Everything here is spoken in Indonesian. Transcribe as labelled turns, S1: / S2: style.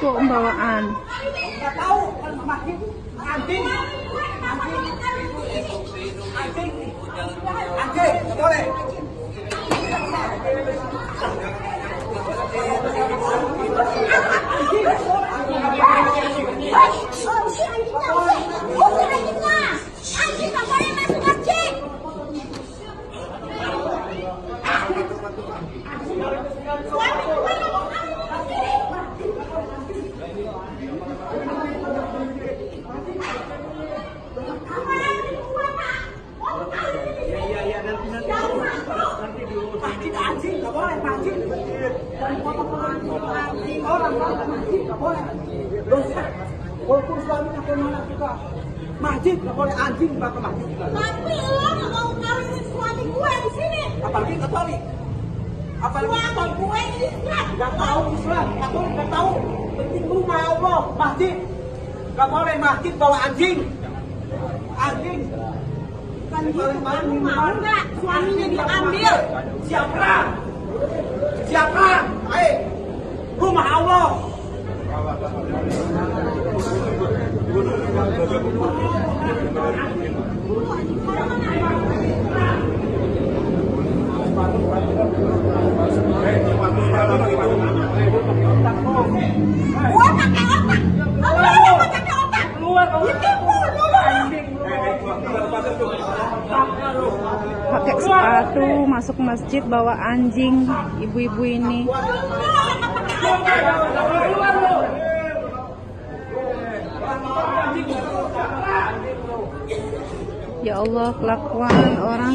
S1: Kok pembawaan?
S2: Nggak tahu masjid anjing, nggak boleh. Anjing nggak boleh, anjing dan anjing orang anjing nggak boleh, dosa. Walaupun suaminya kemana juga, masjid nggak boleh, anjing bakal masjid.
S3: Tapi lo nggak mau kawinin suami gue di sini.
S2: Apalagi Katolik, apalagi
S3: Suami gue Islam.
S2: nggak tahu Islam, Katolik nggak tahu. Penting rumah Allah, masjid nggak boleh, masjid bawa anjing, anjing.
S3: Kan gitu kan, mau nggak suaminya diambil?
S2: Siapa? Ayo, rumah Allah.
S3: Gua pakai otak. Lo pakai otak.
S2: Keluar kamu.
S3: Ditipu dulu.
S1: Pakai sepatu masuk masjid bawa anjing, ibu-ibu ini. Ya Allah, kelakuan orang.